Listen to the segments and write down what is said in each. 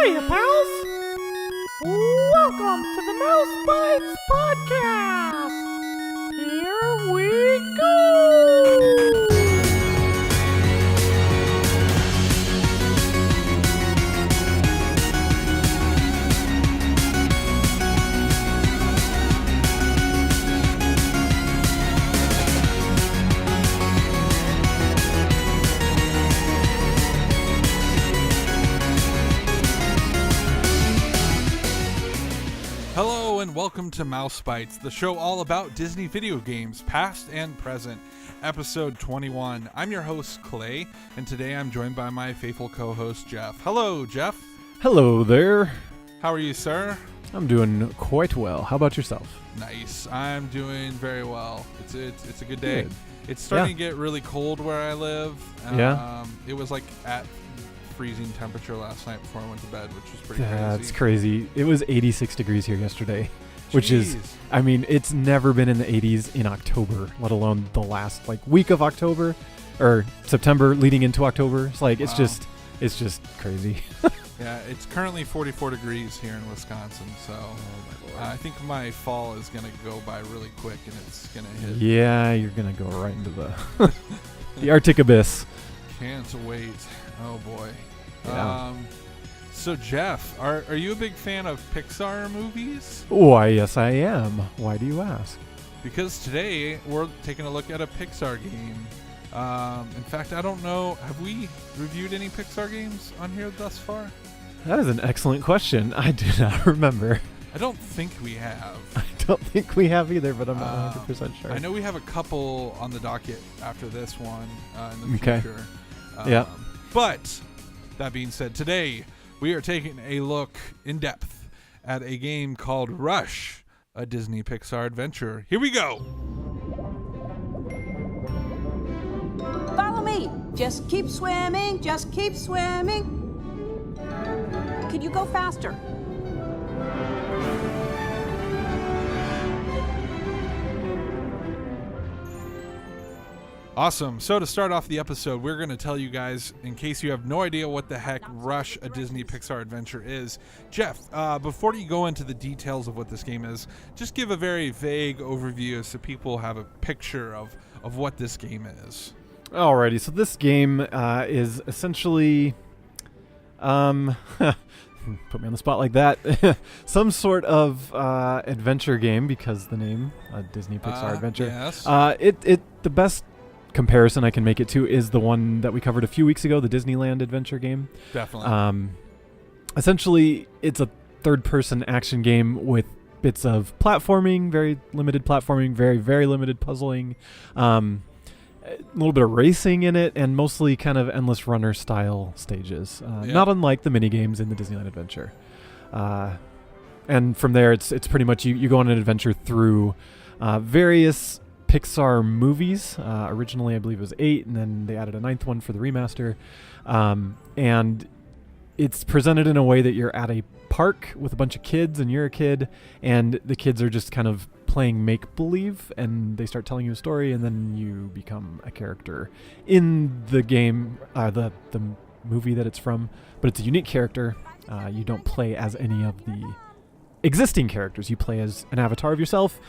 Hiya, pals! Welcome to the Mouse Bytes podcast! Here we go! Hello and welcome to Mouse Bytes, the show all about Disney video games, past and present, episode 21. I'm your host, Clay, and today I'm joined by my faithful co-host, Jeph. Hello, Jeph. Hello there. How are you, sir? I'm doing quite well. How about yourself? Nice. I'm doing very well. It's a good day. Good. It's starting to get really cold where I live. Yeah? It was like at freezing temperature last night before I went to bed, which was pretty crazy. That's crazy. It was 86 degrees here yesterday, which is, Jeez. I mean, it's never been in the 80s in October, let alone the last week of October or September leading into October. It's like, it's just crazy. Yeah, it's currently 44 degrees here in Wisconsin, so I think my fall is going to go by really quick and it's going to hit. Yeah, you're going to go right into the the Arctic abyss. Can't wait. Oh, boy. Yeah. So, Jeph, are you a big fan of Pixar movies? Why, yes, I am. Why do you ask? Because today we're taking a look at a Pixar game. In fact, I don't know. Have we reviewed any Pixar games on here thus far? That is an excellent question. I do not remember. I don't think we have. I don't think we have either, but I'm not 100% sure. I know we have a couple on the docket after this one in the Okay. future. Yeah. But that being said, today we are taking a look in depth at a game called Rush, a Disney Pixar adventure. Here we go. Follow me. Just keep swimming. Just keep swimming. Could you go faster? Awesome. So to start off the episode, we're going to tell you guys, in case you have no idea what the heck Rush, a Disney Pixar adventure is. Jeph, before you go into the details of what this game is, just give a very vague overview so people have a picture of what this game is. Alrighty, so this game is essentially, put me on the spot like that, some sort of adventure game, because the name, Disney Pixar adventure. Yes. The best comparison I can make it to is the one that we covered a few weeks ago, the Disneyland adventure game. Definitely. Essentially, it's a third-person action game with bits of platforming, very limited platforming, very, very limited puzzling, a little bit of racing in it, and mostly kind of endless runner style stages, not unlike the mini games in the Disneyland adventure. And from there, it's pretty much you go on an adventure through various Pixar movies. Originally, I believe it was 8, and then they added a 9th one for the remaster. And it's presented in a way that you're at a park with a bunch of kids, and you're a kid, and the kids are just kind of playing make-believe, and they start telling you a story, and then you become a character in the game, the movie that it's from. But it's a unique character. You don't play as any of the existing characters. You play as an avatar of yourself,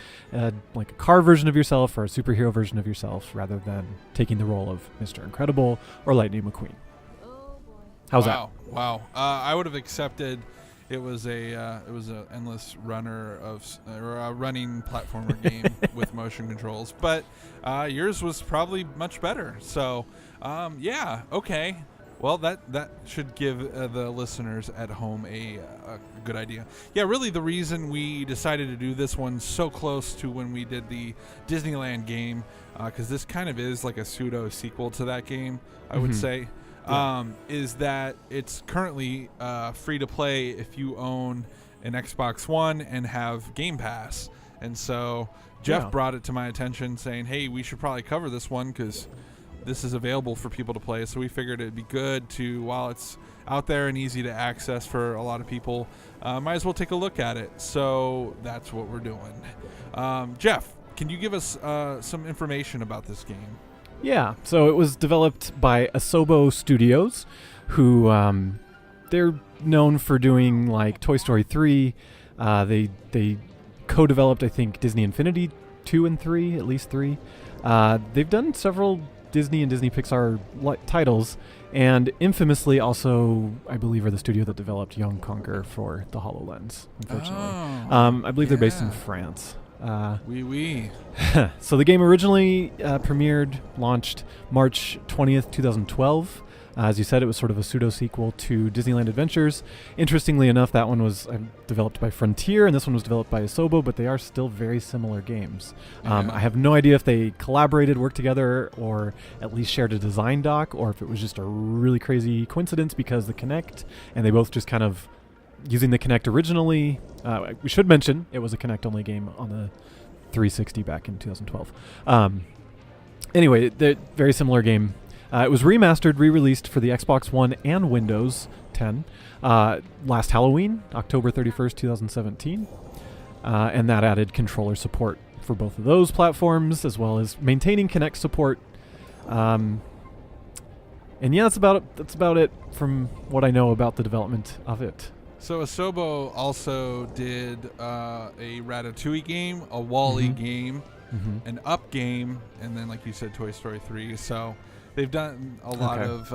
like a car version of yourself or a superhero version of yourself, rather than taking the role of Mr. Incredible or Lightning McQueen. How's that? Wow. I would have accepted it was a endless runner or a running platformer game with motion controls, but yours was probably much better. So, yeah, okay. Well, that should give the listeners at home a good idea. Yeah, really the reason we decided to do this one so close to when we did the Disneyland game, because this kind of is like a pseudo sequel to that game, I would say, is that it's currently free to play if you own an Xbox One and have Game Pass. And so Jeph brought it to my attention saying, hey, we should probably cover this one because this is available for people to play, so we figured it'd be good to, while it's out there and easy to access for a lot of people, might as well take a look at it. So that's what we're doing. Jeph, can you give us some information about this game? Yeah, so it was developed by Asobo Studios, who they're known for doing like Toy Story 3. They co-developed, I think, Disney Infinity 2 and 3, at least 3. They've done several Disney and Disney Pixar titles, and infamously also, I believe, are the studio that developed Young Conquer for the HoloLens, unfortunately. I believe they're based in France. Oui. So the game originally launched March 20th, 2012. As you said, it was sort of a pseudo-sequel to Disneyland Adventures. Interestingly enough, that one was developed by Frontier, and this one was developed by Asobo, but they are still very similar games. I have no idea if they collaborated, worked together, or at least shared a design doc, or if it was just a really crazy coincidence because the Kinect, and they both just kind of using the Kinect originally. We should mention it was a Kinect-only game on the 360 back in 2012. Anyway, they're very similar game. It was remastered, re-released for the Xbox One and Windows 10 last Halloween, October 31st, 2017. And that added controller support for both of those platforms, as well as maintaining Kinect support. And yeah, that's about it from what I know about the development of it. So Asobo also did a Ratatouille game, a Wall-E game, an Up game, and then, like you said, Toy Story 3. So they've done a lot of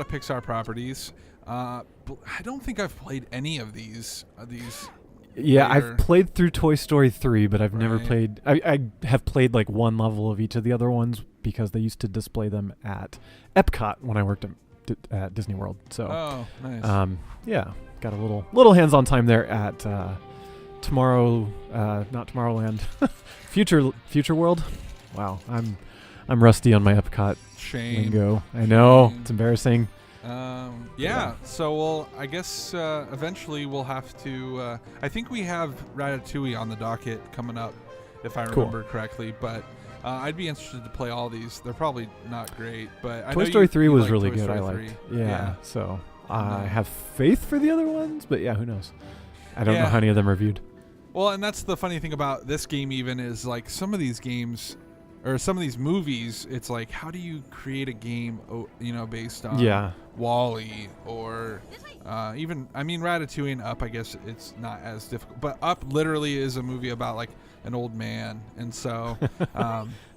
Pixar properties. I don't think I've played any of these. Yeah, I've played through Toy Story 3, but I've never played. I have played like one level of each of the other ones because they used to display them at Epcot when I worked at Disney World. So, nice. Yeah, got a little hands-on time there at not Tomorrowland, Future World. Wow, I'm rusty on my Epcot lingo. I know, it's embarrassing. So I guess eventually we'll have to. I think we have Ratatouille on the docket coming up, if I remember correctly. But I'd be interested to play all these. They're probably not great, but Toy Story 3 was really Toy good. Story I liked. 3. Yeah. So I have faith for the other ones, but yeah, who knows? I don't know how any of them are viewed. Well, and that's the funny thing about this game. Even is like some of these games. Or some of these movies, it's like, how do you create a game, based on Wall-E or even, Ratatouille and Up, I guess it's not as difficult. But Up literally is a movie about, like, an old man. And so,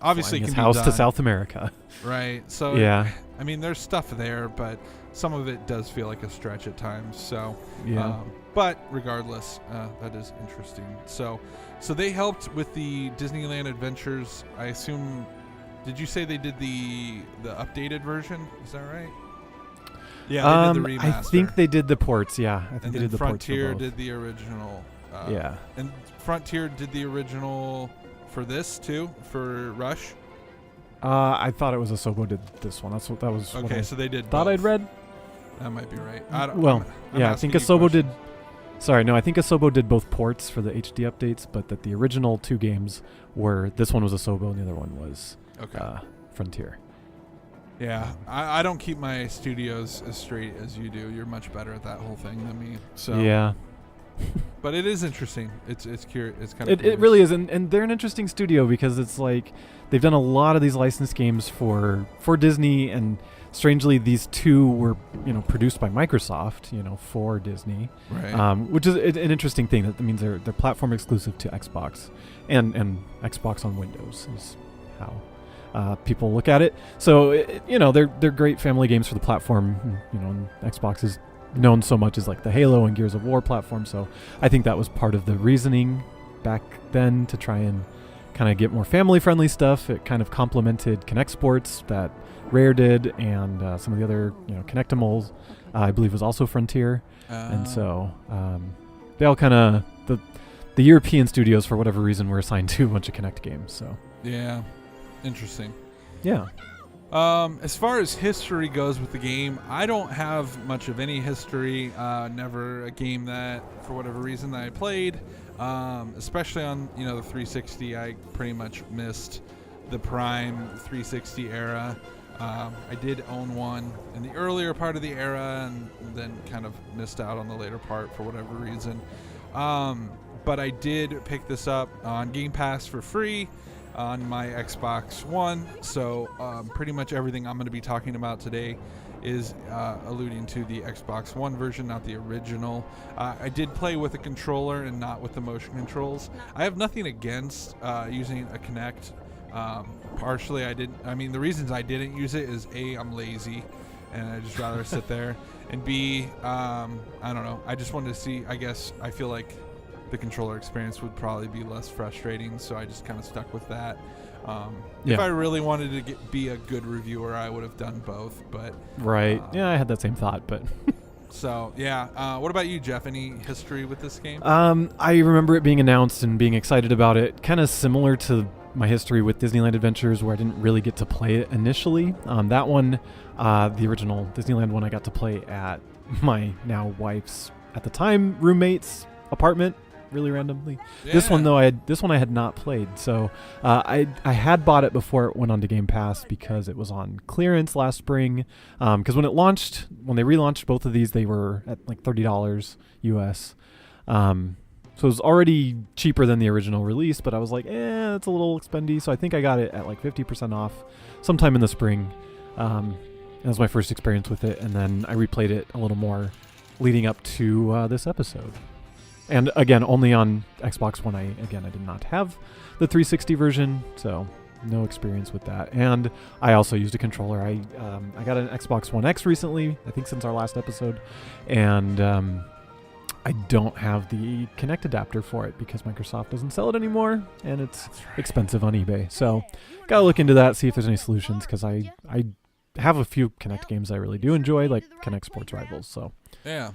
obviously, his can house be to done. South America. Right. So, yeah. There's stuff there, but some of it does feel like a stretch at times. So, yeah. But regardless, that is interesting. So they helped with the Disneyland Adventures. I assume. Did you say they did the updated version? Is that right? Yeah, they did the remaster. I think they did the ports. Yeah, I think they did the Frontier ports. Frontier did the original. Yeah. And Frontier did the original for this too, for Rush. I thought it was Asobo did this one. That was. Okay, so they did. Thought both. I'd read. That might be right. I think Asobo did. Sorry, no, I think Asobo did both ports for the HD updates, but that the original two games were, this one was Asobo and the other one was Frontier. Yeah, I don't keep my studios as straight as you do. You're much better at that whole thing than me. So yeah. But it is interesting. It's curious. It's kind of it really is, and they're an interesting studio because it's like they've done a lot of these licensed games for Disney, and strangely these two were produced by Microsoft for Disney, right? Which is an interesting thing. That means they're platform exclusive to Xbox and Xbox on Windows is how people look at it. So they're great family games for the platform. And Xbox is known so much as like the Halo and Gears of War platform. So I think that was part of the reasoning back then to try and kind of get more family-friendly stuff. It kind of complemented Kinect Sports that Rare did, and some of the other Kinectimals, I believe was also Frontier. And so they all kind of the European studios for whatever reason were assigned to a bunch of Kinect games. So yeah, interesting. Yeah. As far as history goes with the game, I don't have much of any history. Never a game that, for whatever reason, that I played. Especially on the 360, I pretty much missed the prime 360 era. I did own one in the earlier part of the era, and then kind of missed out on the later part for whatever reason. But I did pick this up on Game Pass for free on my Xbox One. So pretty much everything I'm going to be talking about today is alluding to the Xbox One version, not the original. I did play with a controller and not with the motion controls. I have nothing against using a Kinect. Partially, the reasons I didn't use it is A, I'm lazy, and I'd just rather sit there, and B, I don't know. I just wanted to see. I feel like the controller experience would probably be less frustrating, so I just kind of stuck with that. If I really wanted to be a good reviewer, I would have done both. But right, I had that same thought, but. So yeah, what about you, Jeph? Any history with this game? I remember it being announced and being excited about it. Kind of similar to my history with Disneyland Adventures, where I didn't really get to play it initially. That one, the original Disneyland one, I got to play at my now wife's, at the time, roommate's apartment. Really randomly. Yeah. This one though, I had not played. So I had bought it before it went on to Game Pass because it was on clearance last spring. Because when they relaunched both of these, they were at like $30 US. So it was already cheaper than the original release, but I was like, it's a little expendy. So I think I got it at like 50% off sometime in the spring. That was my first experience with it, and then I replayed it a little more leading up to this episode. And again, only on Xbox One. I did not have the 360 version, so no experience with that. And I also used a controller. I got an Xbox One X recently, I think since our last episode, and I don't have the Kinect adapter for it because Microsoft doesn't sell it anymore, and it's expensive on eBay. So gotta look into that, see if there's any solutions, because I have a few Kinect games I really do enjoy, like Kinect Sports Rivals. So yeah,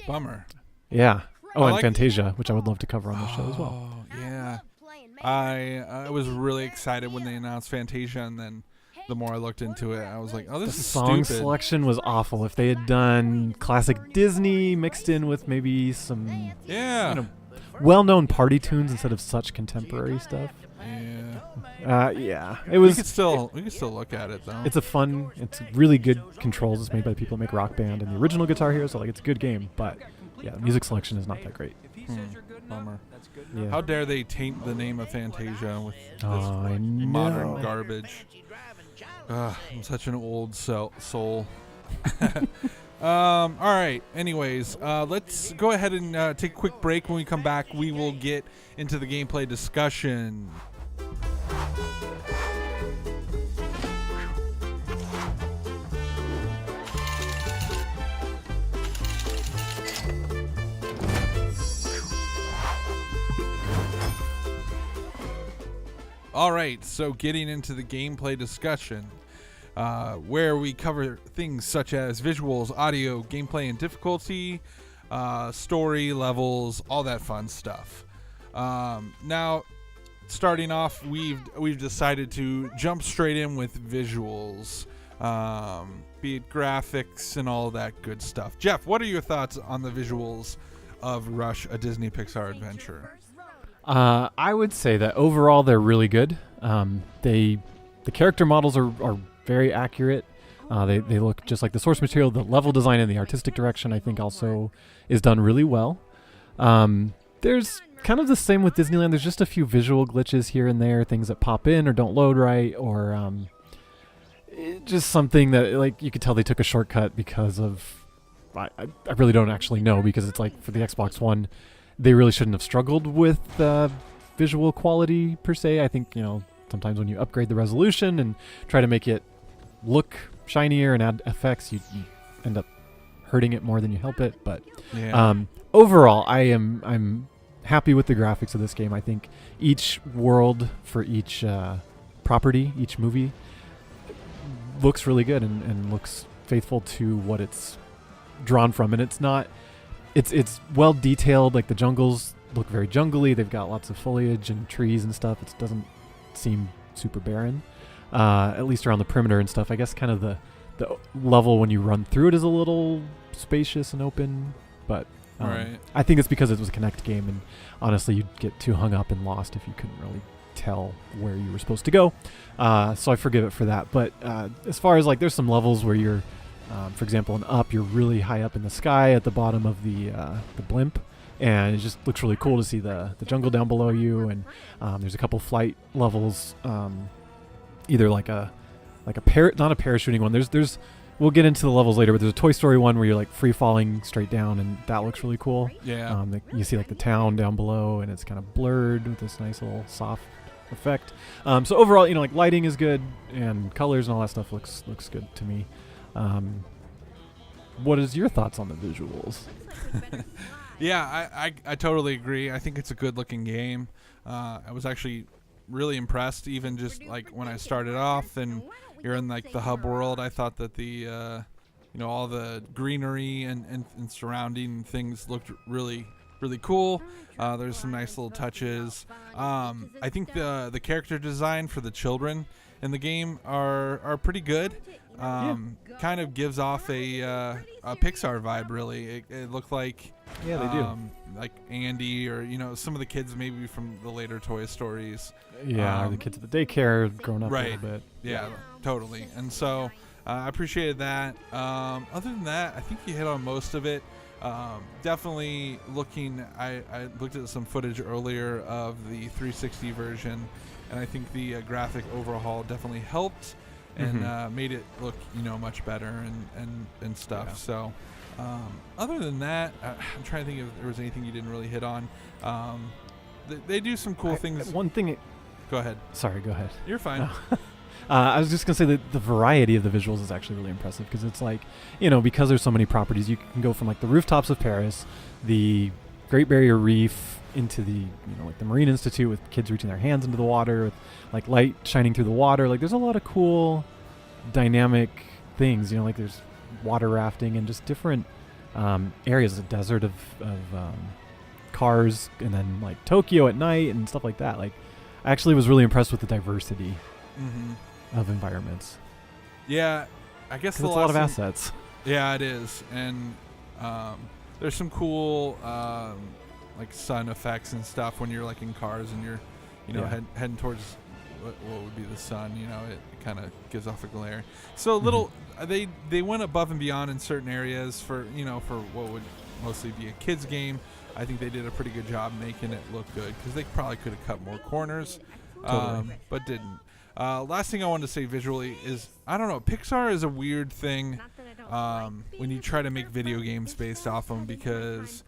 bummer. Yeah. Oh, and Fantasia, which I would love to cover on the show as well. Oh, yeah. I was really excited when they announced Fantasia, and then the more I looked into it, I was like, oh, this is song stupid. Selection was awful. If they had done classic Disney mixed in with maybe some well-known party tunes instead of such contemporary stuff. Yeah. It was. We could still look at it though. It's really good controls. It's made by the people that make Rock Band and the original Guitar Hero, so like it's a good game, but yeah, the music selection is not that great. Bummer. Yeah. How dare they taint the name of Fantasia with this I modern garbage? I'm such an old soul. All right. Anyways, let's go ahead and take a quick break. When we come back, we will get into the gameplay discussion. All right, so getting into the gameplay discussion, where we cover things such as visuals, audio, gameplay and difficulty, story, levels, all that fun stuff. Now, starting off, we've decided to jump straight in with visuals, be it graphics and all that good stuff. Jeph, what are your thoughts on the visuals of Rush, a Disney Pixar adventure? I would say that overall they're really good. The character models are very accurate. They look just like the source material. The level design and the artistic direction, I think, also is done really well. There's kind of the same with Disneyland. There's just a few visual glitches here and there, things that pop in or don't load right, or just something that, like, you could tell they took a shortcut because of... I really don't actually know, because it's like for the Xbox One, they really shouldn't have struggled with visual quality per se. I think, sometimes when you upgrade the resolution and try to make it look shinier and add effects, you end up hurting it more than you help it. But overall, I'm happy with the graphics of this game. I think each world for each property, each movie, looks really good and looks faithful to what it's drawn from. And it's well detailed. Like the jungles look very jungly. They've got lots of foliage and trees and stuff. It doesn't seem super barren, at least around the perimeter and stuff. I guess kind of the level when you run through it is a little spacious and open, but right. I think it's because it was a Kinect game, and honestly you'd get too hung up and lost if you couldn't really tell where you were supposed to go, so I forgive it for that. But as far as like, there's some levels where you're for example in Up, you're really high up in the sky at the bottom of the blimp, and it just looks really cool to see the jungle down below you. And there's a couple flight levels, either like a not a parachuting one. There's we'll get into the levels later, but there's a Toy Story one where you're like free falling straight down, and that looks really cool. Yeah. You see like the town down below, and it's kind of blurred with this nice little soft effect. So overall, like lighting is good, and colors and all that stuff looks good to me. What is your thoughts on the visuals? Yeah, I totally agree. I think it's a good looking game. I was actually really impressed, even just like when I started off and you're in like the hub world. I thought that the all the greenery and surrounding things looked really cool. There's some nice little touches. I think the character design for the children in the game are pretty good. Kind of gives off a Pixar vibe, really. It looked like they do. Like Andy or some of the kids maybe from the later Toy Stories. Yeah, or the kids at the daycare grown up a little bit. Yeah, totally. And so I appreciated that. Other than that, I think you hit on most of it. Definitely looking. I looked at some footage earlier of the 360 version, and I think the graphic overhaul definitely helped and made it look much better and stuff. Yeah. So other than that, I'm trying to think if there was anything you didn't really hit on. They do some cool things. One thing. Go ahead. Sorry, go ahead. You're fine. I was just going to say that the variety of the visuals is actually really impressive, because it's like, because there's so many properties, you can go from like the rooftops of Paris, the Great Barrier Reef, into the, like the Marine Institute with kids reaching their hands into the water, with like light shining through the water. Like there's a lot of cool dynamic things, like there's water rafting and just different areas, a desert of cars, and then like Tokyo at night and stuff like that. Like I actually was really impressed with the diversity of environments. Yeah, I guess it's a lot of assets. Yeah, it is, and there's some cool like sun effects and stuff when you're like in cars and you're heading towards what would be the sun. It kind of gives off a glare. So little they went above and beyond in certain areas for for what would mostly be a kids game. I think they did a pretty good job making it look good, because they probably could have cut more corners, but didn't. Last thing I wanted to say visually is, I don't know, Pixar is a weird thing when you try to make video games based off them, because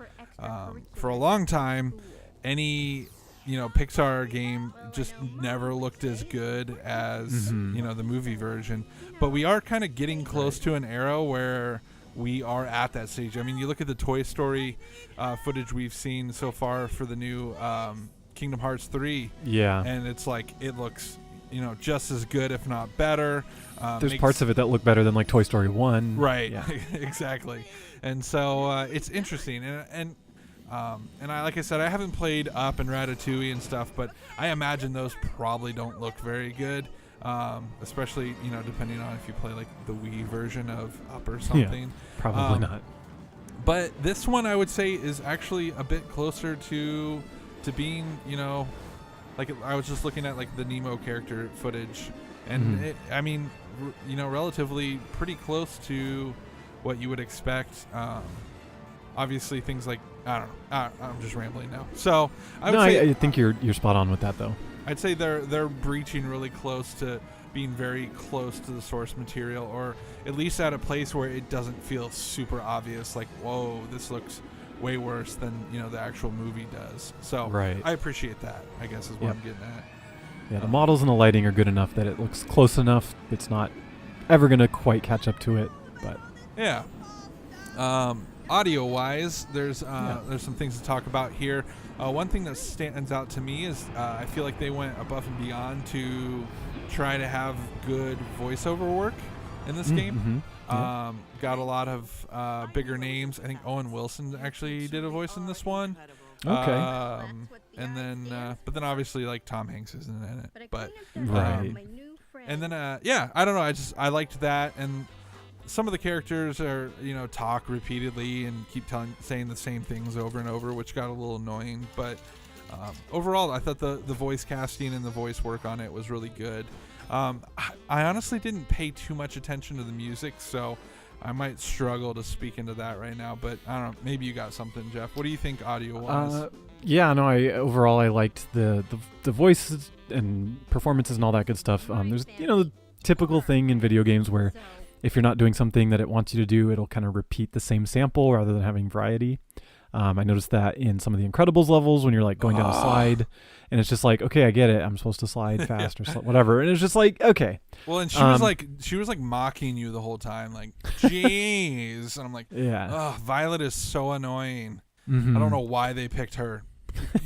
for a long time, any Pixar game just never looked as good as the movie version. But we are kind of getting close to an era where we are at that stage. I mean, you look at the Toy Story footage we've seen so far for the new Kingdom Hearts 3. Yeah. And it's like, it looks just as good, if not better. There's parts of it that look better than like Toy Story 1. Right. Yeah. Exactly. And so it's interesting. And I, like I said, I haven't played Up and Ratatouille and stuff, but I imagine those probably don't look very good. Especially, depending on if you play like the Wii version of Up or something. Yeah, probably not. But this one, I would say, is actually a bit closer to being, like I was just looking at like the Nemo character footage, and it, I mean, relatively pretty close to what you would expect. Obviously, things like, I don't know. I'm just rambling now. So I think you're spot on with that, though. I'd say they're breaching really close to being very close to the source material, or at least at a place where it doesn't feel super obvious. Like, whoa, this looks way worse than the actual movie does. So right. I appreciate that, I guess, is what I'm getting at. Yeah, the models and the lighting are good enough that it looks close enough. It's not ever going to quite catch up to it, but yeah. Audio wise, there's some things to talk about here. One thing that stands out to me is I feel like they went above and beyond to try to have good voiceover work in this game. Got a lot of bigger names. I think Owen Wilson actually did a voice in this one. Okay. And then, but then obviously like Tom Hanks isn't in it. But right. And then, I don't know. I liked that. And some of the characters are, talk repeatedly and keep saying the same things over and over, which got a little annoying. But overall, I thought the voice casting and the voice work on it was really good. I honestly didn't pay too much attention to the music, so I might struggle to speak into that right now. But I don't know. Maybe you got something, Jeph. What do you think audio-wise? Yeah, no. I liked the voices and performances and all that good stuff. There's the typical thing in video games where if you're not doing something that it wants you to do, it'll kind of repeat the same sample rather than having variety. I noticed that in some of the Incredibles levels when you're like going down a slide and it's just like, okay, I get it. I'm supposed to slide fast or whatever. And it's just like, okay. Well, and she was like mocking you the whole time. Like, jeez. And I'm like, yeah, Violet is so annoying. Mm-hmm. I don't know why they picked her.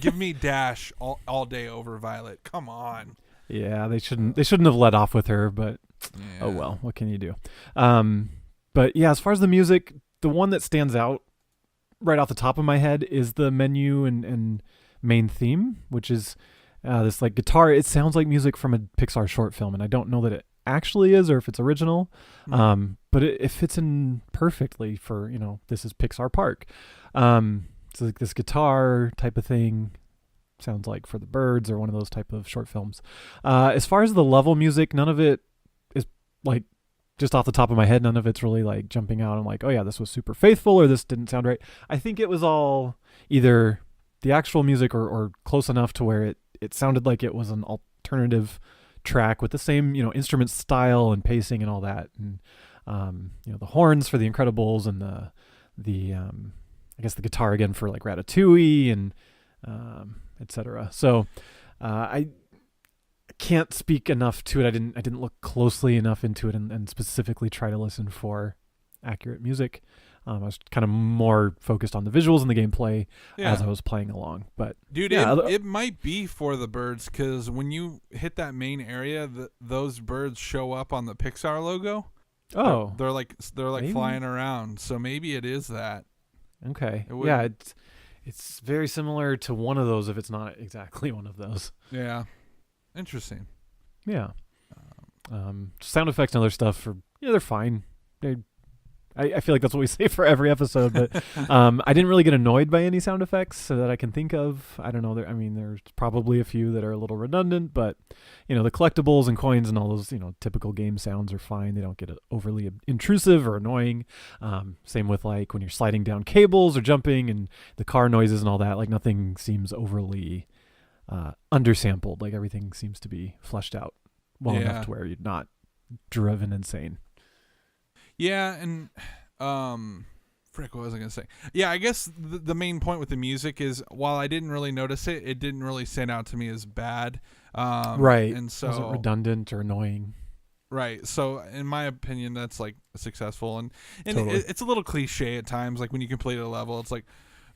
Give me Dash all day over Violet. Come on. Yeah, they shouldn't have let off with her, but oh well, what can you do? But yeah, as far as the music, the one that stands out right off the top of my head is the menu and main theme, which is this like guitar. It sounds like music from a Pixar short film, and I don't know that it actually is or if it's original, but it fits in perfectly for, this is Pixar Park. It's like this guitar type of thing. Sounds like for the Birds or one of those type of short films. As far as the level music, none of it is like, just off the top of my head, none of it's really like jumping out. I'm like, oh yeah, this was super faithful or this didn't sound right. I think it was all either the actual music or close enough to where it sounded like it was an alternative track with the same, instrument style and pacing and all that. And, the horns for the Incredibles and the I guess the guitar again for like Ratatouille and, etc. So, I can't speak enough to it. I didn't look closely enough into it and specifically try to listen for accurate music. I was kind of more focused on the visuals and the gameplay as I was playing along. But dude, it might be for the birds, because when you hit that main area, those birds show up on the Pixar logo. Oh, they're like maybe flying around. So maybe it is that. Okay. Yeah, it's very similar to one of those if it's not exactly one of those. Yeah. Interesting. Yeah. Sound effects and other stuff they're fine. I feel like that's what we say for every episode, but I didn't really get annoyed by any sound effects so that I can think of. I don't know. There's probably a few that are a little redundant, but the collectibles and coins and all those typical game sounds are fine. They don't get overly intrusive or annoying. Same with like when you're sliding down cables or jumping and the car noises and all that. Like nothing seems overly undersampled. Like everything seems to be fleshed out well enough to where you're not driven insane. Yeah, and what was I gonna say? Yeah, I guess the main point with the music is while I didn't really notice it, it didn't really stand out to me as bad. Right, and so wasn't redundant or annoying. Right, so in my opinion, that's like successful, and totally. It's a little cliche at times. Like when you complete a level, it's like,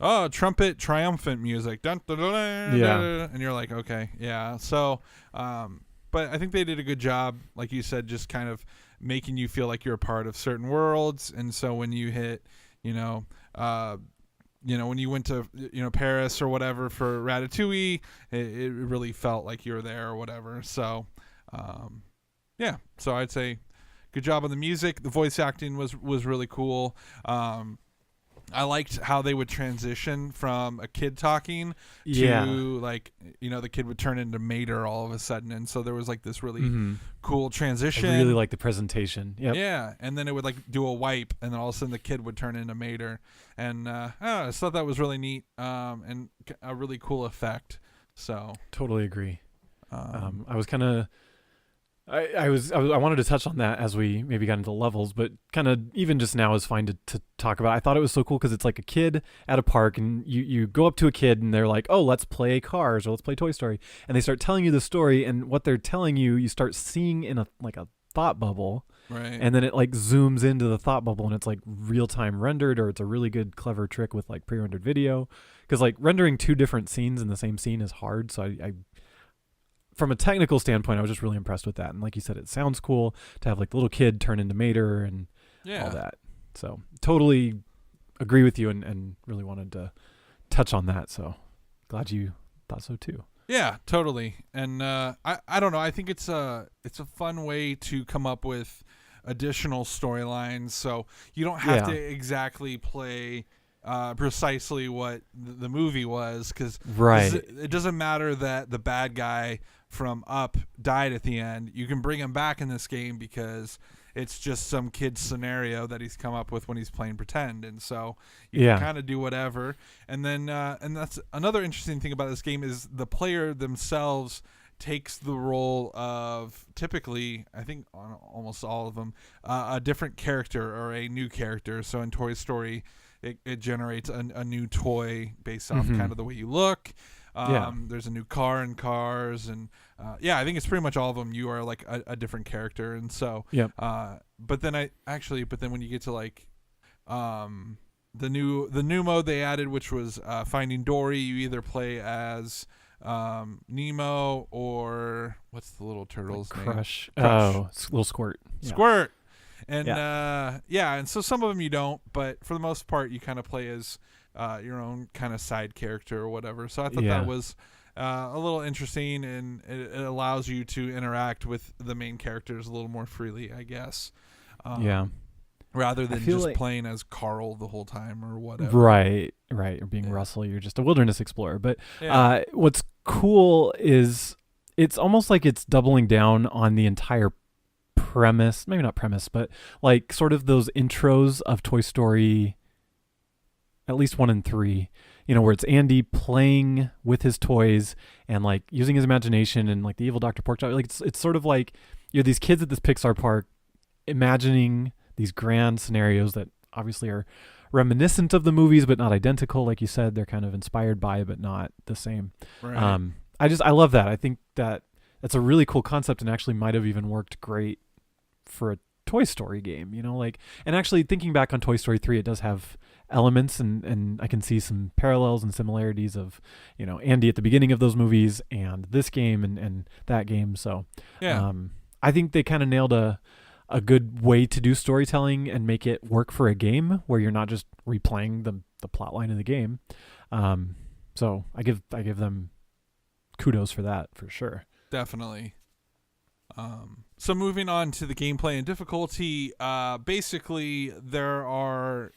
oh, trumpet triumphant music, dun, dun, dun, dun, dun, and you're like, okay, yeah. So, but I think they did a good job, like you said, just kind of making you feel like you're a part of certain worlds. And so when you hit, when you went to, Paris or whatever for Ratatouille, it really felt like you were there or whatever. So, so I'd say good job on the music. The voice acting was really cool. I liked how they would transition from a kid talking to like, the kid would turn into Mater all of a sudden. And so there was like this really cool transition. I really like the presentation. Yep. Yeah. And then it would like do a wipe and then all of a sudden the kid would turn into Mater. And I just thought that was really neat and a really cool effect. So totally agree. I was kind of... I wanted to touch on that as we maybe got into levels, but kind of even just now is fine to talk about. I thought it was so cool because it's like a kid at a park and you go up to a kid and they're like, oh, let's play Cars or let's play Toy Story. And they start telling you the story, and what they're telling you start seeing in a thought bubble. Right. And then it like zooms into the thought bubble and it's like real time rendered, or it's a really good, clever trick with like pre-rendered video. Because like rendering two different scenes in the same scene is hard. So I from a technical standpoint, I was just really impressed with that. And like you said, it sounds cool to have like the little kid turn into Mater and all that. So totally agree with you and really wanted to touch on that. So glad you thought so too. Yeah, totally. And I don't know. I think it's a fun way to come up with additional storylines. So you don't have to exactly play precisely what the movie was, because it doesn't matter that the bad guy from Up died at the end. You can bring him back in this game because it's just some kid's scenario that he's come up with when he's playing pretend, and so you can kind of do whatever. And then and that's another interesting thing about this game is the player themselves takes the role of, typically, I think on almost all of them, a different character or a new character. So in Toy Story, it generates a new toy based off kind of the way you look. There's a new car in Cars, and I think it's pretty much all of them. You are like a different character, and so but then when you get to like the new mode they added, which was Finding Dory, you either play as Nemo or what's the little turtle's name? Crush. Oh, little Squirt. Squirt. And and so some of them you don't, but for the most part you kind of play as your own kind of side character or whatever. So I thought that was a little interesting, and it allows you to interact with the main characters a little more freely, I guess. Rather than just playing as Carl the whole time or whatever. Right. Or being Russell, you're just a wilderness explorer. But what's cool is it's almost like it's doubling down on the entire premise, maybe not premise, but like sort of those intros of Toy Story, at least 1 and 3, where it's Andy playing with his toys and like using his imagination, and like the evil Dr. Porkchop. Like it's sort of like you're these kids at this Pixar park imagining these grand scenarios that obviously are reminiscent of the movies, but not identical. Like you said, they're kind of inspired by, but not the same. Right. I love that. I think that that's a really cool concept, and actually might have even worked great for a Toy Story game, and actually thinking back on Toy Story 3, it does have elements, and I can see some parallels and similarities of, Andy at the beginning of those movies and this game and that game. So I think they kind of nailed a good way to do storytelling and make it work for a game where you're not just replaying the plot line of the game. So I give them kudos for that, for sure. Definitely. So moving on to the gameplay and difficulty, basically there are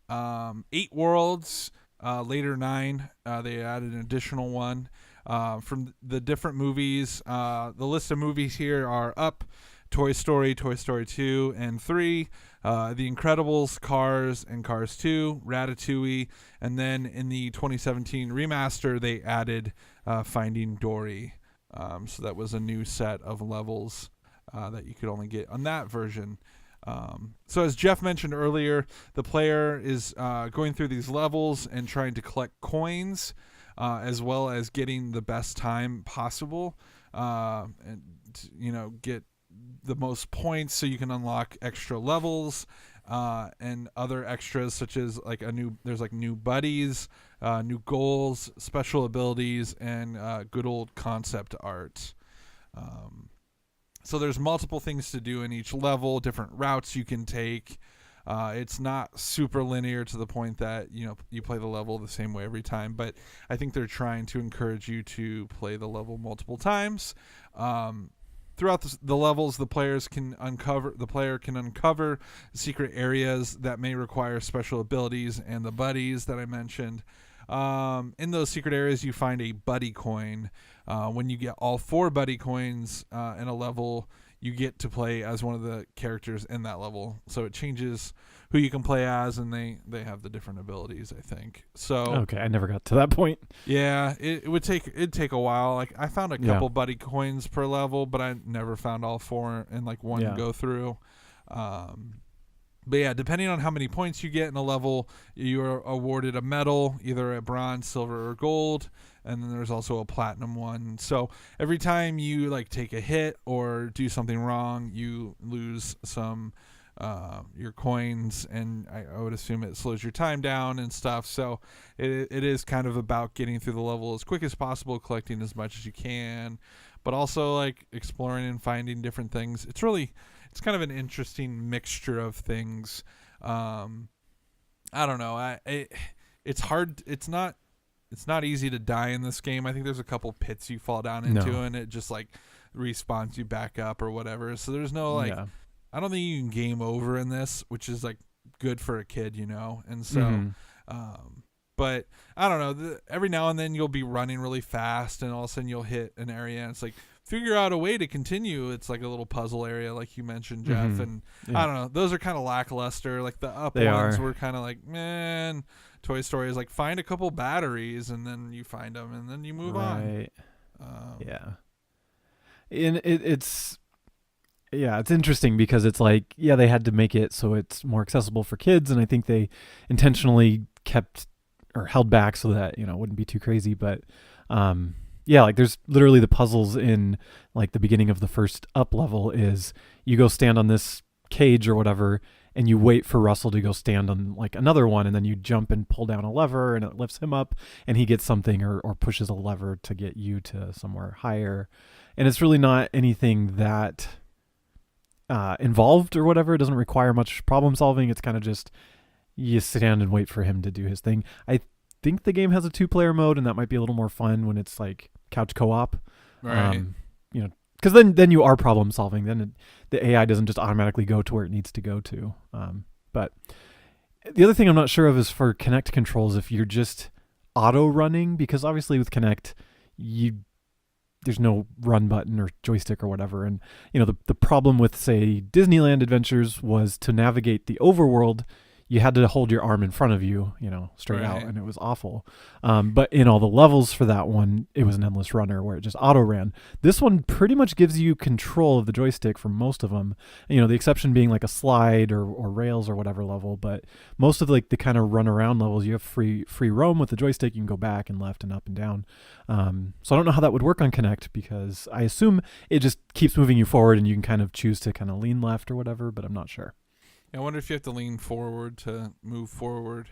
8 worlds, later 9. They added an additional one from the different movies. The list of movies here are Up, Toy Story, Toy Story 2 and 3, The Incredibles, Cars, and Cars 2, Ratatouille, and then in the 2017 remaster, they added Finding Dory. So that was a new set of levels that you could only get on that version. So as Jeph mentioned earlier, the player is going through these levels and trying to collect coins, as well as getting the best time possible, and get the most points so you can unlock extra levels and other extras, such as like there's new buddies, new goals, special abilities, and good old concept art. So there's multiple things to do in each level, different routes you can take. It's not super linear to the point that you play the level the same way every time, but I think they're trying to encourage you to play the level multiple times. Throughout the levels, the player can uncover secret areas that may require special abilities and the buddies that I mentioned. In those secret areas, you find a buddy coin. When you get all 4 buddy coins in a level, you get to play as one of the characters in that level. So it changes who you can play as, and they have the different abilities, I think. So okay, I never got to that point. Yeah, it'd take a while. Like I found a couple buddy coins per level, but I never found all 4 in like one go through. But yeah, depending on how many points you get in a level, you are awarded a medal, either a bronze, silver, or gold, and then there's also a platinum one. So every time you like take a hit or do something wrong, you lose some your coins, and I would assume it slows your time down and stuff. So it is kind of about getting through the level as quick as possible, collecting as much as you can, but also like exploring and finding different things. It's kind of an interesting mixture of things. I don't know. It's hard. It's not easy to die in this game. I think there's a couple pits you fall down into, and it just like respawns you back up or whatever. So there's no I don't think you can game over in this, which is like good for a kid, And so, but I don't know. Every now and then you'll be running really fast, and all of a sudden you'll hit an area, and it's like, figure out a way to continue. It's like a little puzzle area, like you mentioned, Jeph, and I don't know. Those are kind of lackluster. Like the Up ones were kind of like, man. Toy Story is like, find a couple batteries, and then you find them, and then you move on. Yeah. And it's interesting because it's like, yeah, they had to make it so it's more accessible for kids, and I think they intentionally kept or held back so that, it wouldn't be too crazy. But yeah, like there's literally the puzzles in like the beginning of the first up level is you go stand on this cage or whatever, and you wait for Russell to go stand on like another one, and then you jump and pull down a lever and it lifts him up and he gets something, or pushes a lever to get you to somewhere higher. And it's really not anything that involved or whatever. It doesn't require much problem solving. It's kind of just you stand and wait for him to do his thing. I think the game has a 2-player mode, and that might be a little more fun when it's like couch co-op. Right. Because then you are problem solving. Then the AI doesn't just automatically go to where it needs to go to. But the other thing I'm not sure of is for Kinect controls, if you're just auto running, because obviously with Kinect, there's no run button or joystick or whatever. And, the problem with, say, Disneyland Adventures was to navigate the overworld, you had to hold your arm in front of you, straight out, and it was awful. But in all the levels for that one, it was an endless runner where it just auto ran. This one pretty much gives you control of the joystick for most of them. The exception being like a slide or rails or whatever level. But most of the kind of run around levels, you have free roam with the joystick. You can go back and left and up and down. So I don't know how that would work on Kinect, because I assume it just keeps moving you forward and you can kind of choose to kind of lean left or whatever, but I'm not sure. I wonder if you have to lean forward to move forward.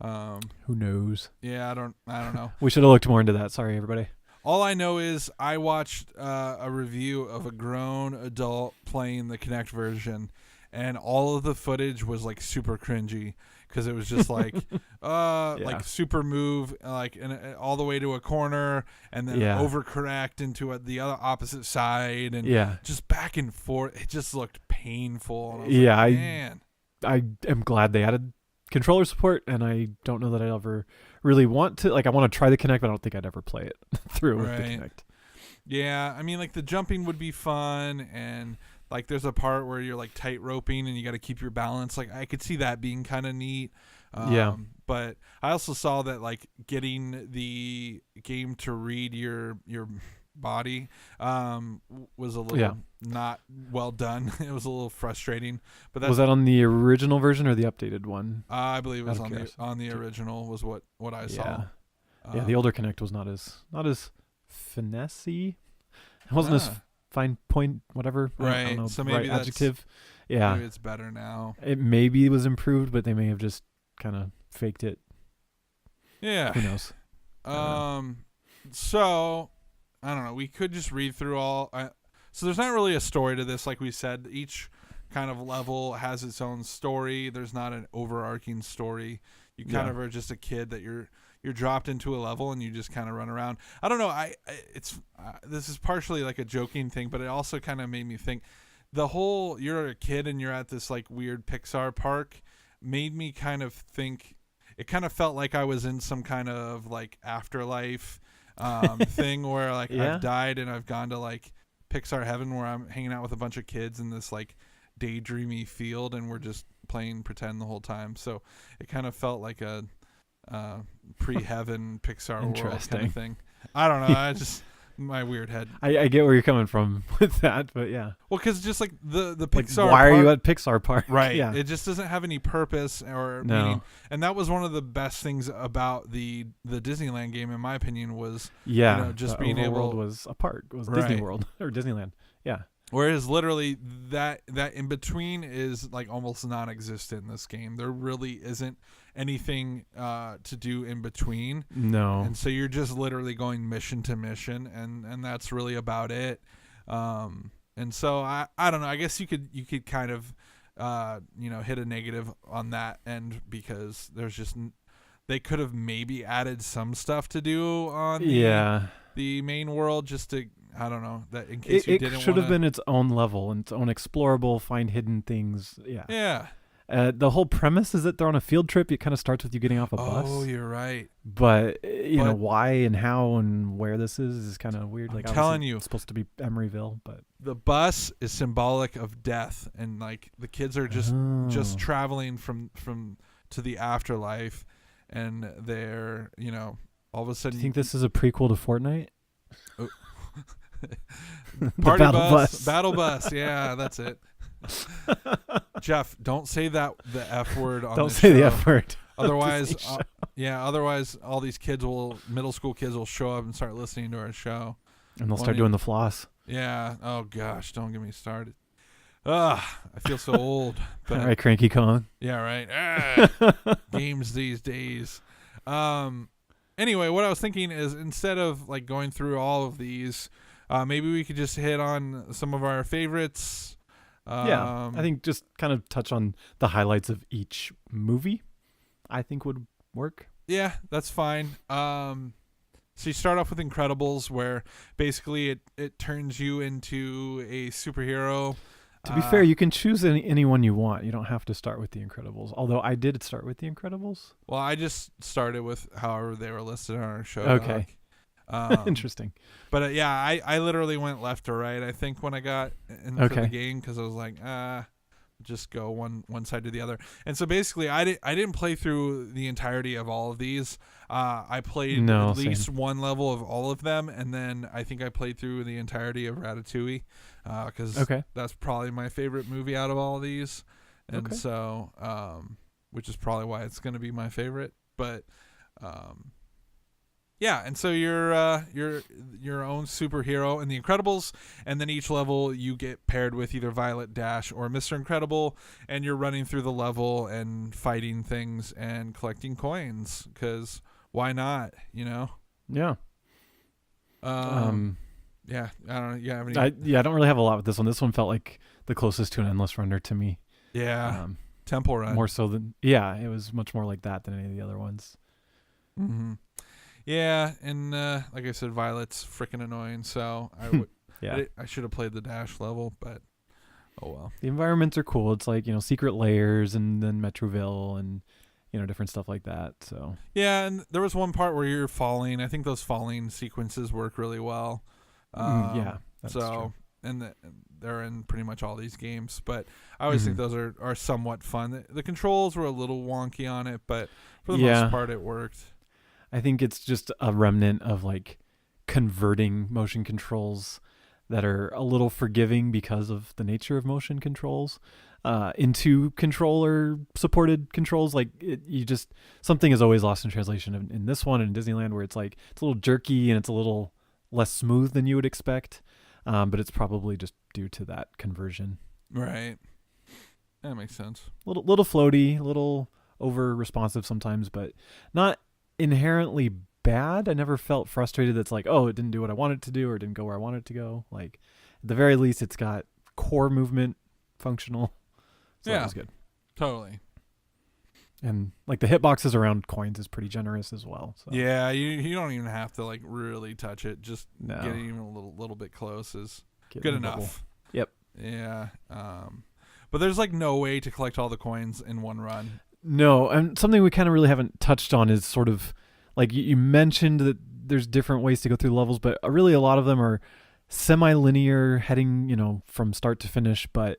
Who knows? Yeah, I don't know. We should have looked more into that. Sorry, everybody. All I know is I watched a review of a grown adult playing the Kinect version, and all of the footage was like super cringy because it was just like like super move all the way to a corner and then overcorrect into the other opposite side, and just back and forth. It just looked painful. And I was like, man. I am glad they added controller support, and I don't know that I ever really want to. Like, I want to try the Kinect, but I don't think I'd ever play it through with the Kinect. Yeah, I mean, like the jumping would be fun, and like there's a part where you're like tight roping and you got to keep your balance. Like I could see that being kind of neat. But I also saw that like getting the game to read your body was a little not well done. It was a little frustrating. But was that on the original version or the updated one? I believe it was on the original was what I saw. Yeah, the older Kinect was not as finessey. It wasn't as fine point, whatever. Right. I don't know, so maybe right adjective. Yeah. Maybe it's better now. It maybe was improved, but they may have just kind of faked it. Yeah. Who knows? So I don't know. We could just read through all. So there's not really a story to this, like we said. Each kind of level has its own story. There's not an overarching story. You kind of are just a kid that you're dropped into a level and you just kind of run around. I don't know. This is partially like a joking thing, but it also kind of made me think the whole you're a kid and you're at this like weird Pixar park made me kind of think. It kind of felt like I was in some kind of like afterlife thing where like I've died and I've gone to like Pixar heaven where I'm hanging out with a bunch of kids in this like daydreamy field and we're just playing pretend the whole time. So it kind of felt like a pre-heaven Pixar world kind of thing. I don't know. I just my weird head. I get where you're coming from with that, but yeah. Well, because just like the Pixar. Like, why are you at Pixar Park? Right. Yeah. It just doesn't have any purpose or meaning. And that was one of the best things about the Disneyland game, in my opinion, was just being able. World was a park. It was Disney World or Disneyland. Yeah. Whereas literally that in between is like almost non-existent in this game. There really isn't anything to do in between. No. And so you're just literally going mission to mission, and that's really about it. And so I don't know. I guess you could kind of hit a negative on that end because there's just they could have maybe added some stuff to do on the main world just to. I don't know that in case you didn't. It should have been its own level and its own explorable, find hidden things. Yeah. Yeah. The whole premise is that they're on a field trip. It kind of starts with you getting off a bus. Oh, you're right. But you know why and how and where this is kind of weird. I'm telling you, it's supposed to be Emeryville, but the bus is symbolic of death, and like the kids are just traveling from to the afterlife, and they're all of a sudden. Do you think this is a prequel to Fortnite? Party battle bus. Battle bus. Yeah, that's it. Jeph, don't say the F word on Don't this say show. the F word. Otherwise, otherwise all these middle school kids will show up and start listening to our show. And they'll start doing the floss. Yeah. Oh gosh, don't get me started. I feel so old. But, All right, Cranky Kong. yeah, right. Games these days. Anyway, what I was thinking is instead of like going through all of these, maybe we could just hit on some of our favorites. I think just kind of touch on the highlights of each movie, I think would work. Yeah, that's fine. So you start off with Incredibles, where basically it turns you into a superhero. To be fair, you can choose anyone you want. You don't have to start with The Incredibles. Although I did start with The Incredibles. Well, I just started with however they were listed on our show. Okay. Interesting. But yeah, I literally went left to right, I think, when I got in for the game, because I was like, just go one side to the other. And so basically, I didn't play through the entirety of all of these. I played at least one level of all of them, and then I think I played through the entirety of Ratatouille, because that's probably my favorite movie out of all of these. And so, which is probably why it's going to be my favorite. But yeah, and so you're your own superhero in The Incredibles, and then each level you get paired with either Violet, Dash, or Mr. Incredible, and you're running through the level and fighting things and collecting coins, because why not, you know? Yeah. Yeah, I don't know. You have any? I don't really have a lot with this one. This one felt like the closest to an endless runner to me. Yeah. Temple Run. More so than, it was much more like that than any of the other ones. Mm-hmm. Yeah, and like I said, Violet's freaking annoying, so I would. I should have played the Dash level, but oh well. The environments are cool. It's like, secret layers and then Metroville and different stuff like that. So yeah, and there was one part where you're falling. I think those falling sequences work really well. That's true. And they're in pretty much all these games, but I always think those are somewhat fun. The controls were a little wonky on it, but for the most part, it worked. I think it's just a remnant of like converting motion controls that are a little forgiving because of the nature of motion controls into controller supported controls. Like something is always lost in translation in this one and in Disneyland, where it's like it's a little jerky and it's a little less smooth than you would expect. But it's probably just due to that conversion. Right. That makes sense. Little floaty, a little over responsive sometimes, but not inherently bad. I never felt frustrated that's like, oh, it didn't do what I wanted to do or didn't go where I wanted to go. Like, at the very least, it's got core movement functional. So that was good. Totally. And like the hitboxes around coins is pretty generous as well. So. Yeah, you don't even have to like really touch it. Just getting even a little bit close is good enough. Yep. Yeah. But there's like no way to collect all the coins in one run. No, and something we kind of really haven't touched on is sort of like you mentioned that there's different ways to go through the levels, but really a lot of them are semi-linear, heading from start to finish, but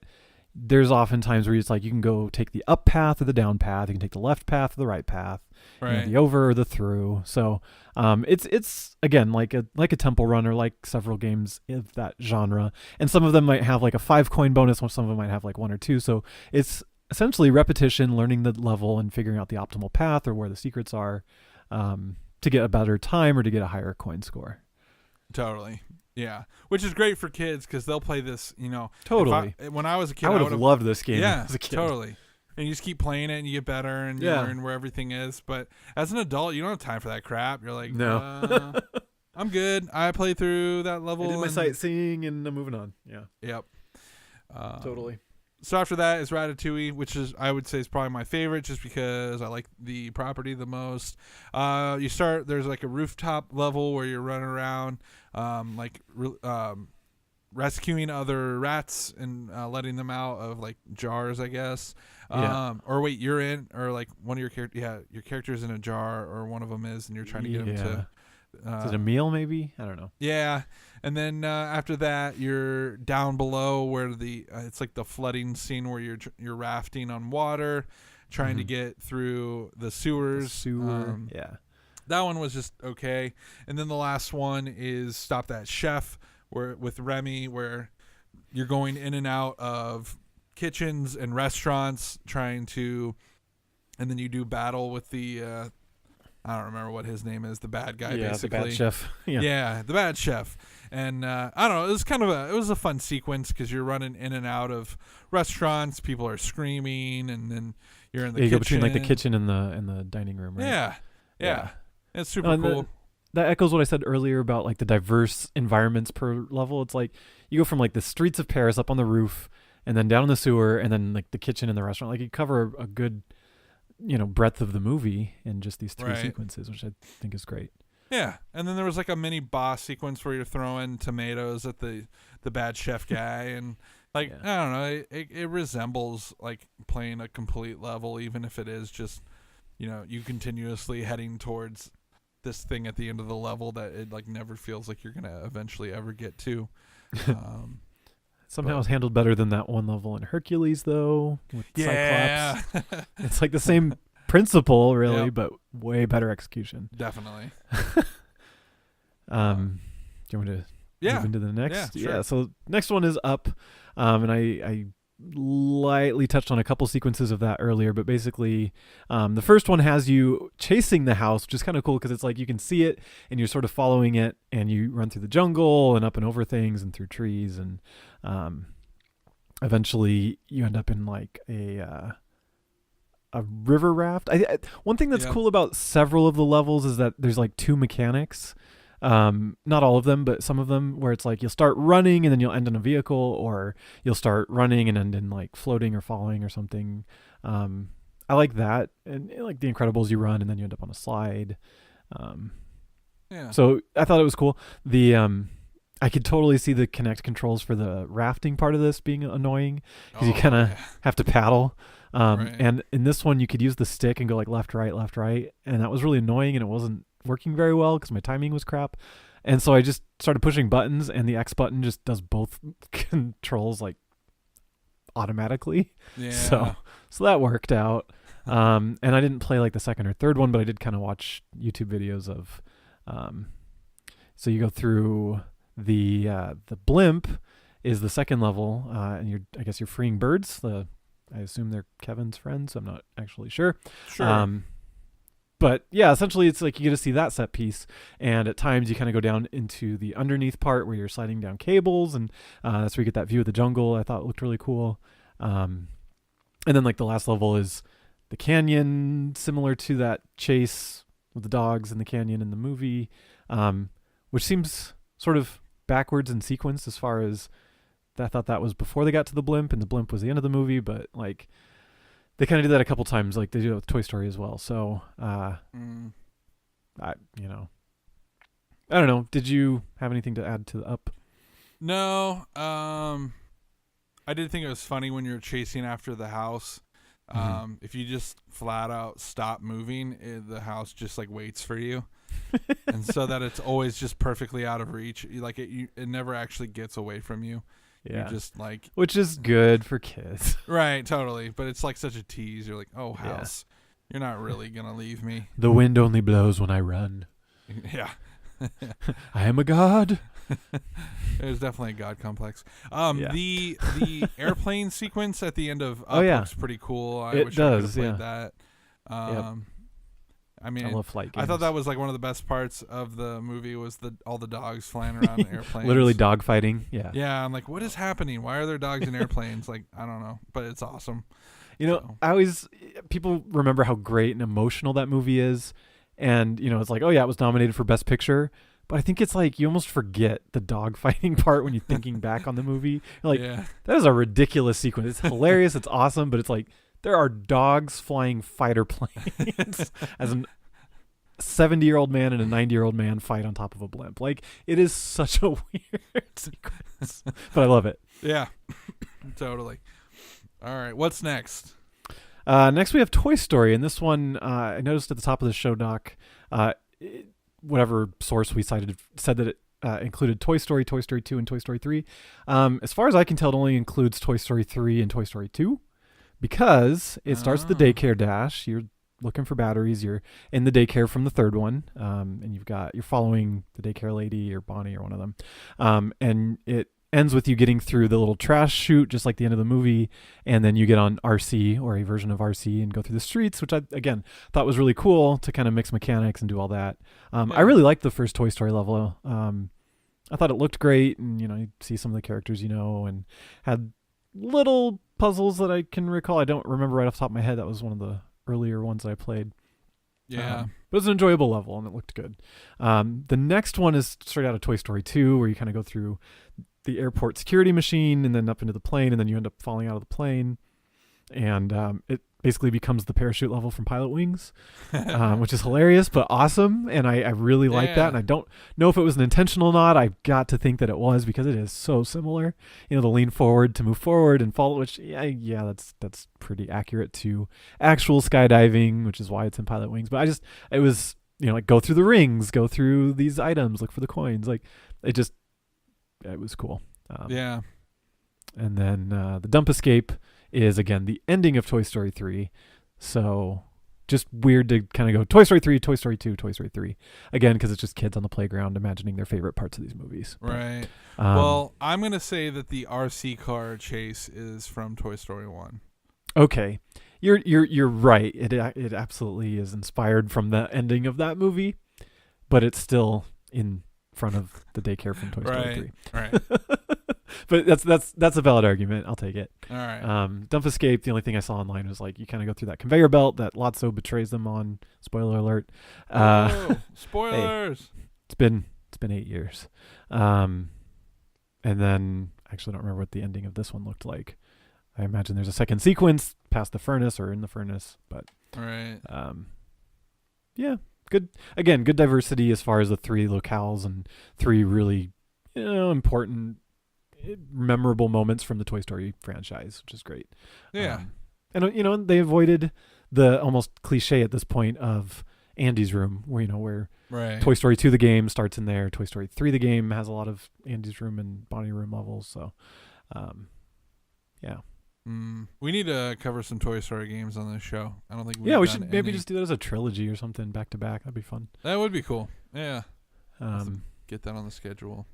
there's often times where it's like you can go take the up path or the down path. You can take the left path or the right path, right? The over or the through. So it's again like a temple run or like several games of that genre. And some of them might have like a 5 coin bonus, or some of them might have like 1 or 2. So it's essentially repetition, learning the level and figuring out the optimal path or where the secrets are to get a better time or to get a higher coin score. Totally. Yeah, which is great for kids because they'll play this, Totally. When I was a kid, I would have loved this game as a kid. Totally. And you just keep playing it and you get better and you learn where everything is. But as an adult, you don't have time for that crap. You're like, no, I'm good. I played through that level. I did my sightseeing and I'm moving on. Yeah. Yep. Totally. So after that is Ratatouille, which is I would say is probably my favorite just because I like the property the most. There's like a rooftop level where you're running around rescuing other rats and letting them out of like jars, I guess. Or wait, you're in, or like one of your your character's in a jar, or one of them is, and you're trying to get them to. Is it a meal maybe? I don't know. Yeah. And then after that, you're down below where it's like the flooding scene where you're rafting on water, trying to get through the sewers. Yeah. That one was just okay. And then the last one is Stop That Chef, where with Remy, where you're going in and out of kitchens and restaurants trying to, and then you do battle with the I don't remember what his name is, the bad guy, basically. The bad chef. Yeah, the bad chef. And I don't know, it was a fun sequence because you're running in and out of restaurants, people are screaming, and then you're in the kitchen. You go between like the kitchen and the dining room, right? Yeah. It's super cool. That echoes what I said earlier about like the diverse environments per level. It's like you go from like the streets of Paris up on the roof, and then down in the sewer, and then like the kitchen and the restaurant. Like you cover a good, breadth of the movie in just these three sequences, which I think is great. Yeah, and then there was like a mini boss sequence where you're throwing tomatoes at the bad chef guy, and like I don't know, it resembles like playing a complete level, even if it is just you continuously heading towards this thing at the end of the level that it like never feels like you're gonna eventually ever get to. Somehow it's handled better than that one level in Hercules, though. With Cyclops. It's like the same principle, really, but way better execution. Definitely. Do you want to move into the next? Yeah, sure. Yeah. So next one is Up, and I lightly touched on a couple sequences of that earlier, but basically the first one has you chasing the house, which is kind of cool because it's like you can see it and you're sort of following it, and you run through the jungle and up and over things and through trees, and eventually you end up in like a river raft. One thing that's cool about several of the levels is that there's like two mechanics. Not all of them, but some of them, where it's like you'll start running and then you'll end in a vehicle, or you'll start running and end in like floating or falling or something. I like that. And like The Incredibles, you run and then you end up on a slide. So I thought it was cool. I could totally see the Kinect controls for the rafting part of this being annoying because you kind of have to paddle. And in this one, you could use the stick and go like left, right, and that was really annoying, and it wasn't working very well because my timing was crap. And so I just started pushing buttons, and the X button just does both controls like automatically. So that worked out. And I didn't play like the second or third one, but I did kind of watch YouTube videos of so you go through the blimp is the second level, and I guess you're freeing birds. I assume they're Kevin's friends. I'm not actually sure. But yeah, essentially it's like you get to see that set piece, and at times you kind of go down into the underneath part where you're sliding down cables, and that's where you get that view of the jungle. I thought it looked really cool. And then like the last level is the canyon, similar to that chase with the dogs in the canyon in the movie, which seems sort of backwards in sequence as far as I thought that was before they got to the blimp, and the blimp was the end of the movie, but like they kind of did that a couple times, like they do it with Toy Story as well. So, I don't know. Did you have anything to add to the Up? No. I did think it was funny when you're chasing after the house. If you just flat out stop moving, the house just like waits for you. And so that it's always just perfectly out of reach. It never actually gets away from you. Yeah. You're just like, which is good for kids. Right, totally. But it's like such a tease. You're like, oh, house, you're not really going to leave me. The wind only blows when I run. Yeah. I am a god. There's definitely a god complex. The airplane sequence at the end of Up looks pretty cool. I wish I could have played that. I mean, I love flight games. I thought that was like one of the best parts of the movie was all the dogs flying around in airplanes. Literally dog fighting. Yeah. Yeah. I'm like, what is happening? Why are there dogs in airplanes? Like, I don't know, but it's awesome. People remember how great and emotional that movie is. And, it's like, oh yeah, it was nominated for Best Picture. But I think it's like you almost forget the dog fighting part when you're thinking back on the movie. You're like, that is a ridiculous sequence. It's hilarious. It's awesome. But it's like, there are dogs flying fighter planes as a 70-year-old man and a 90-year-old man fight on top of a blimp. Like, it is such a weird sequence, but I love it. Yeah, totally. All right, what's next? Next we have Toy Story, and this one I noticed at the top of the show doc, whatever source we cited said that it included Toy Story, Toy Story 2, and Toy Story 3. As far as I can tell, it only includes Toy Story 3 and Toy Story 2. Because it starts the daycare dash. You're looking for batteries. You're in the daycare from the third one, and you're following the daycare lady or Bonnie or one of them, and it ends with you getting through the little trash chute, just like the end of the movie, and then you get on RC or a version of RC and go through the streets, which I again thought was really cool to kind of mix mechanics and do all that. I really liked the first Toy Story level. I thought it looked great, and you see some of the characters, and had little puzzles that I can recall. I don't remember right off the top of my head. That was one of the earlier ones I played. Yeah. But it was an enjoyable level, and it looked good. The next one is straight out of Toy Story 2, where you kind of go through the airport security machine and then up into the plane, and then you end up falling out of the plane. And it basically becomes the parachute level from Pilot Wings, which is hilarious but awesome. And I really like that. And I don't know if it was an intentional or not. I've got to think that it was, because it is so similar. To lean forward, to move forward and fall, which that's pretty accurate to actual skydiving, which is why it's in Pilot Wings. But it was like go through the rings, go through these items, look for the coins. Like it was cool. Yeah. And then the dump escape is again the ending of Toy Story 3. So just weird to kind of go Toy Story 3, Toy Story 2, Toy Story 3 again, because it's just kids on the playground imagining their favorite parts of these movies. Right. Well, I'm going to say that the RC car chase is from Toy Story 1. Okay. You're right. It absolutely is inspired from the ending of that movie, but it's still in front of the daycare from Toy Story 3. Right. But that's a valid argument. I'll take it. All right. Dump escape. The only thing I saw online was like you kind of go through that conveyor belt that Lotso betrays them on. Spoiler alert. Spoilers. Hey, it's been 8 years. And then I actually don't remember what the ending of this one looked like. I imagine there's a second sequence past the furnace or in the furnace, but right. Yeah, good. Again, good diversity as far as the 3 locales and 3 really important, memorable moments from the Toy Story franchise, which is great. Yeah. And they avoided the almost cliche at this point of Andy's room, where right. Toy Story 2 the game starts in there. Toy Story 3 the game has a lot of Andy's room and Bonnie room levels. So, yeah. We need to cover some Toy Story games on this show. I don't think we should maybe just do that as a trilogy or something back to back. That'd be fun. That would be cool. Yeah. Get that on the schedule.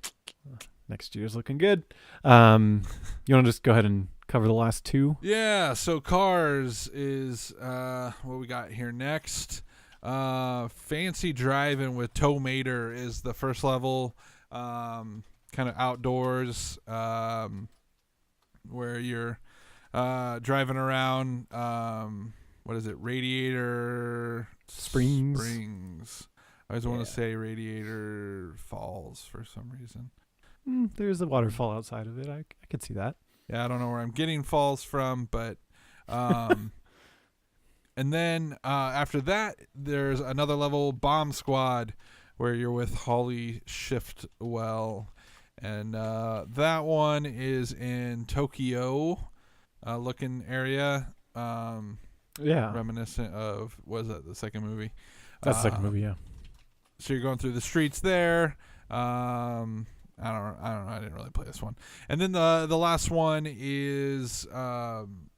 Next year's looking good. You want to just go ahead and cover the last 2? Yeah. So Cars is what we got here next. Fancy Driving with Tow Mater is the first level. Kind of outdoors, where you're driving around. What is it? Radiator Springs. I always want to say Radiator Falls for some reason. There's a waterfall outside of it. I could see that. Yeah, I don't know where I'm getting falls from, but and then after that, there's another level, Bomb Squad, where you're with Holly Shiftwell, and that one is in Tokyo, looking area. Reminiscent of, was that the second movie? That's the second movie, yeah. So you're going through the streets there. I don't know. I didn't really play this one. And then the last one is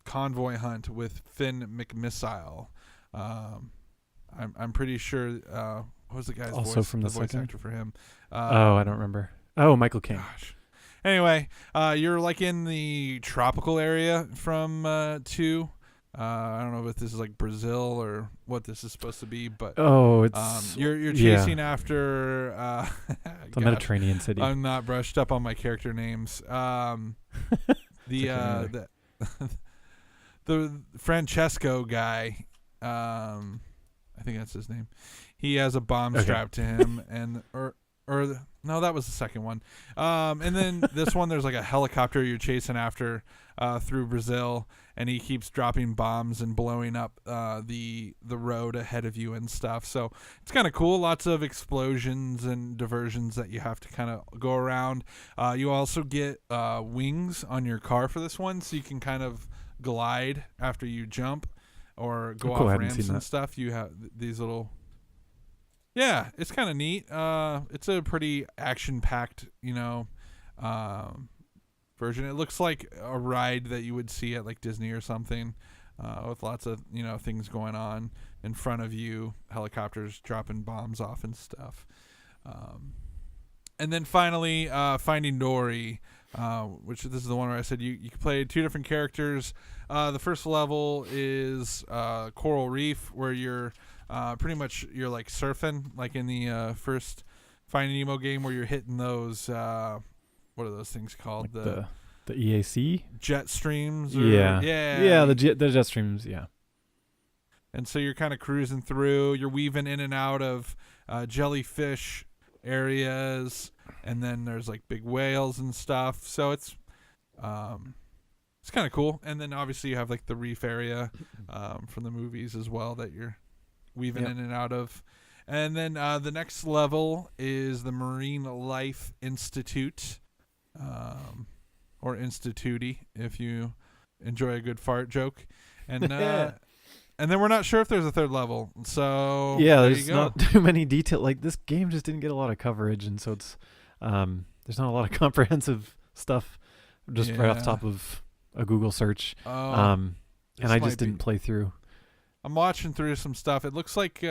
Convoy Hunt with Finn McMissile. I'm pretty sure. What was the guy's also voice? From the voice second? actor for him. I don't remember. Oh, Michael Caine. Gosh. Anyway, you're like in the tropical area from 2. I don't know if this is like Brazil or what this is supposed to be, but it's you're chasing after it's a Mediterranean city. I'm not brushed up on my character names. The Francesco guy, I think that's his name. He has a bomb strapped to him, and no, that was the second one. And then this one, there's like a helicopter you're chasing after through Brazil, and he keeps dropping bombs and blowing up the road ahead of you and stuff. So it's kind of cool. Lots of explosions and diversions that you have to kind of go around. You also get wings on your car for this one, so you can kind of glide after you jump or go off ramps and stuff. You have these little... Yeah, it's kind of neat. It's a pretty action-packed, version. It looks like a ride that you would see at like Disney or something. with lots of things going on in front of you, helicopters dropping bombs off and stuff. And then finally, Finding Dory, which this is the one where I said you can play 2 different characters. The first level is Coral Reef, where you're pretty much like surfing, like in the first Finding Nemo game, where you're hitting those what are those things called? Like the EAC jet streams. Yeah. The jet streams. Yeah. And so you're kind of cruising through. You're weaving in and out of jellyfish areas, and then there's like big whales and stuff. So it's kind of cool. And then obviously you have like the reef area from the movies as well that you're weaving in and out of. And then the next level is the Marine Life Institute, or Instituti if you enjoy a good fart joke. And and then we're not sure if there's a third level. So there's not too many detail. Like, this game just didn't get a lot of coverage, and so it's there's not a lot of comprehensive stuff just right off the top of a Google search. And I just didn't play through. I'm watching through some stuff. It looks like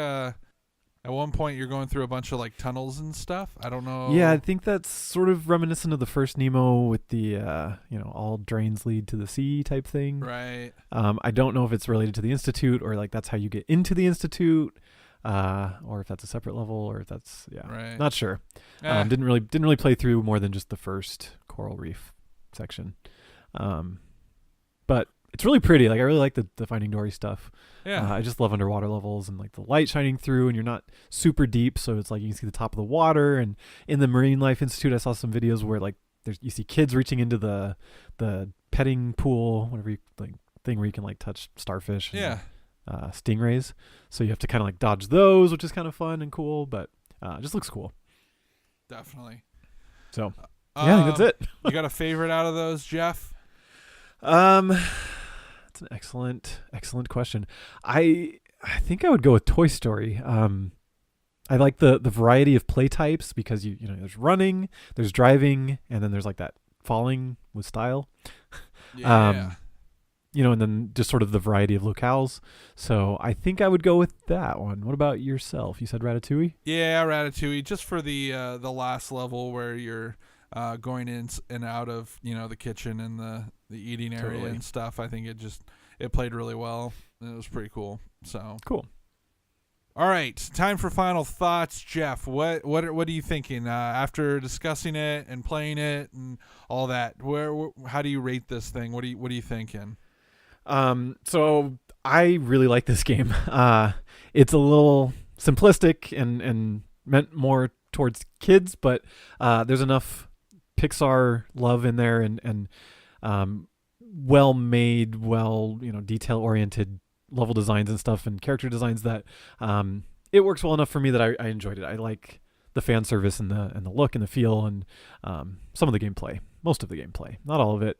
at one point you're going through a bunch of like tunnels and stuff. I don't know. Yeah, I think that's sort of reminiscent of the first Nemo with the all drains lead to the sea type thing. Right. I don't know if it's related to the Institute, or like that's how you get into the Institute, or if that's a separate level, or if that's right. Not sure. Didn't really play through more than just the first Coral Reef section. But it's really pretty. Like, I really like the Finding Dory stuff. Yeah. I just love underwater levels and like the light shining through, and you're not super deep, so it's like you can see the top of the water. And in the Marine Life Institute, I saw some videos where like you see kids reaching into the petting pool, whatever thing where you can like touch starfish and stingrays. So you have to kind of like dodge those, which is kind of fun and cool, but just looks cool. Definitely. So I think that's it. You got a favorite out of those, Jeph? That's an excellent question. I think I would go with Toy Story. I like the variety of play types, because you know there's running, there's driving, and then there's like that falling with style. Yeah. And then just sort of the variety of locales. So I think I would go with that one. What about yourself? You said Ratatouille? Yeah, Ratatouille. Just for the last level where you're going in and out of the kitchen and the eating area and stuff. I think it played really well. It was pretty cool. So cool. All right, time for final thoughts, Jeph. What are you thinking after discussing it and playing it and all that? How do you rate this thing? What are you thinking? So I really like this game. It's a little simplistic and meant more towards kids, but there's enough Pixar love in there and well made, detail oriented level designs and stuff and character designs that it works well enough for me that I enjoyed it. I like the fan service and the look and the feel and some of the gameplay, most of the gameplay, not all of it.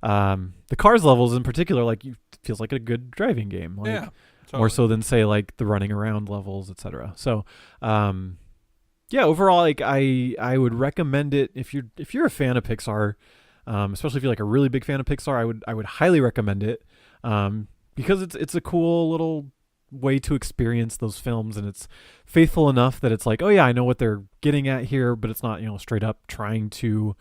The Cars levels in particular, like, feels like a good driving game, like totally. More so than say like the running around levels, etc. So overall, like I would recommend it if you're a fan of Pixar, especially if you're like a really big fan of Pixar. I would highly recommend it because it's a cool little way to experience those films, and it's faithful enough that it's like, oh yeah, I know what they're getting at here, but it's not straight up trying to.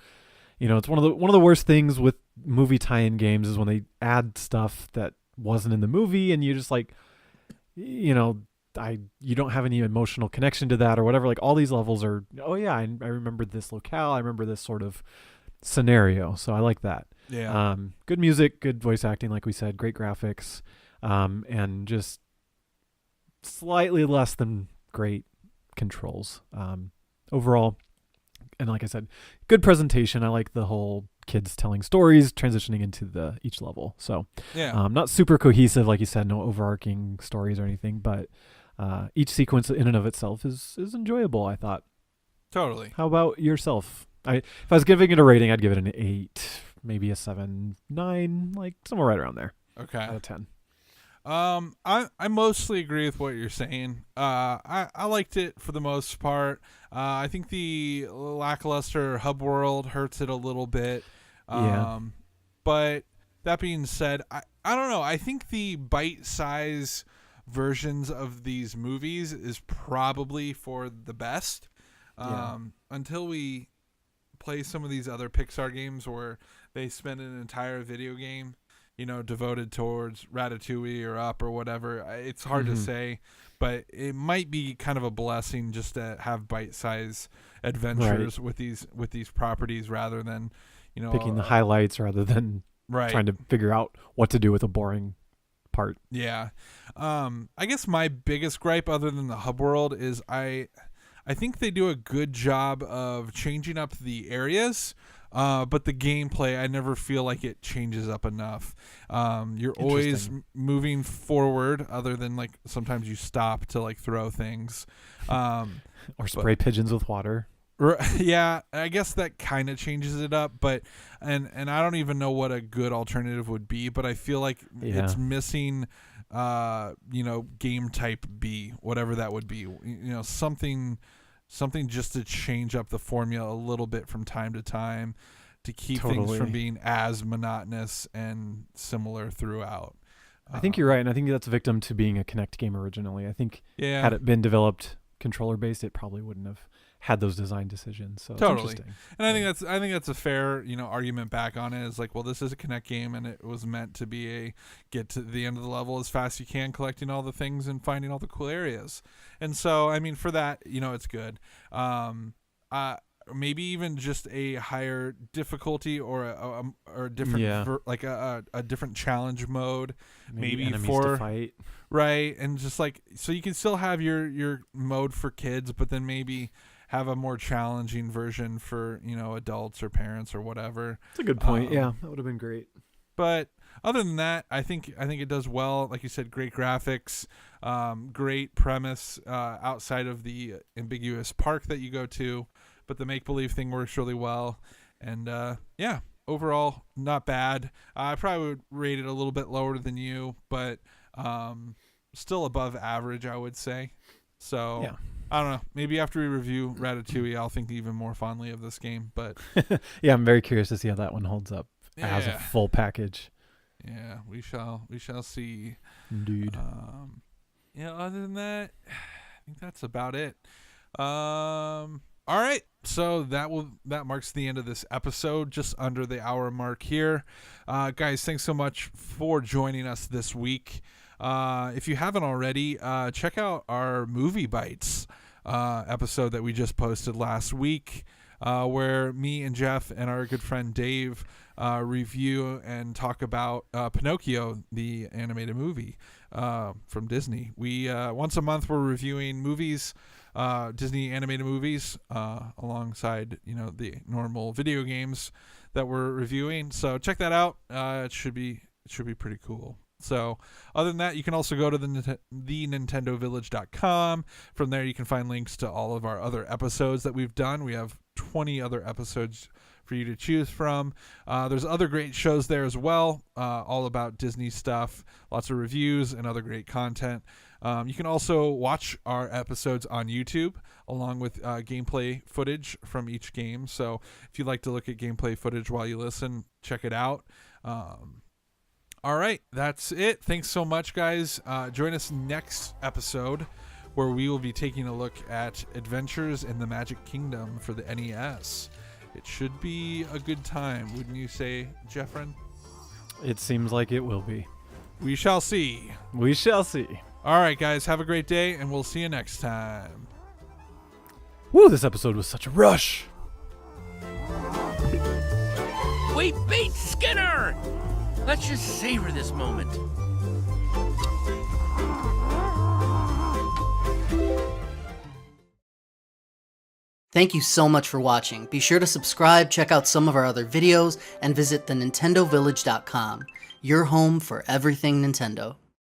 It's one of the worst things with movie tie-in games is when they add stuff that wasn't in the movie, and you just like, you don't have any emotional connection to that or whatever. Like, all these levels are, oh yeah, I remember this locale, I remember this sort of scenario, so I like that. Yeah. Good music, good voice acting, like we said, great graphics, and just slightly less than great controls. Overall, and like I said, good presentation. I like the whole kids telling stories, transitioning into each level. So not super cohesive, like you said, no overarching stories or anything, but each sequence in and of itself is enjoyable, I thought. Totally. How about yourself? If I was giving it a rating, I'd give it an 8, maybe a 7, 9, like somewhere right around there. Okay. Out of 10. I mostly agree with what you're saying. I liked it for the most part. I think the lackluster hub world hurts it a little bit. Yeah. But that being said, I don't know. I think the bite size versions of these movies is probably for the best. Until we play some of these other Pixar games where they spend an entire video game, devoted towards Ratatouille or Up or whatever. It's hard to say, but it might be kind of a blessing just to have bite-size adventures with these properties rather than, picking the highlights rather than trying to figure out what to do with a boring part. Yeah. I guess my biggest gripe other than the hub world is I think they do a good job of changing up the areas, but the gameplay, I never feel like it changes up enough. You're always moving forward, other than like sometimes you stop to like throw things. Or spray pigeons with water. Yeah, I guess that kind of changes it up, but and I don't even know what a good alternative would be, but I feel like it's missing game type B, whatever that would be. Something just to change up the formula a little bit from time to time to keep things from being as monotonous and similar throughout. I think you're right, and I think that's a victim to being a Kinect game originally. I think had it been developed controller based, it probably wouldn't have had those design decisions. So totally. It's interesting. And I think that's a fair, argument back on it. Is like, well, this is a Kinect game and it was meant to be a get to the end of the level as fast as you can, collecting all the things and finding all the cool areas. And so, I mean, for that, it's good. Maybe even just a higher difficulty or a different a different challenge mode, maybe enemies for to fight. Right, and just like so you can still have your mode for kids, but then maybe have a more challenging version for adults or parents or whatever. That's a good point. That would have been great. But other than that, I think it does well. Like you said, great graphics, great premise outside of the ambiguous park that you go to, but the make-believe thing works really well. And overall, not bad. I probably would rate it a little bit lower than you, but still above average, I would say. So I don't know. Maybe after we review Ratatouille, I'll think even more fondly of this game. But I'm very curious to see how that one holds up as a full package. Yeah, we shall see. Indeed. Other than that, I think that's about it. All right, so that marks the end of this episode, just under the hour mark here. Guys, thanks so much for joining us this week. If you haven't already, check out our Movie Bytes episode that we just posted last week, where me and Jeph and our good friend Dave review and talk about Pinocchio, the animated movie from Disney. We once a month we're reviewing movies, Disney animated movies, alongside the normal video games that we're reviewing. So check that out. It should be pretty cool. So other than that, you can also go to the nintendovillage.com. From there, you can find links to all of our other episodes that we've done. We have 20 other episodes for you to choose from. There's other great shows there as well, all about Disney stuff, lots of reviews and other great content. You can also watch our episodes on YouTube along with gameplay footage from each game. So if you'd like to look at gameplay footage while you listen, check it out. All right, that's it. Thanks so much, guys. Join us next episode where we will be taking a look at Adventures in the Magic Kingdom for the NES. It should be a good time, wouldn't you say, Jeffrin? It seems like it will be. We shall see. We shall see. All right, guys, have a great day, and we'll see you next time. Woo, this episode was such a rush. We beat Skinner! Let's just savor this moment. Thank you so much for watching. Be sure to subscribe, check out some of our other videos, and visit thenintendovillage.com, your home for everything Nintendo.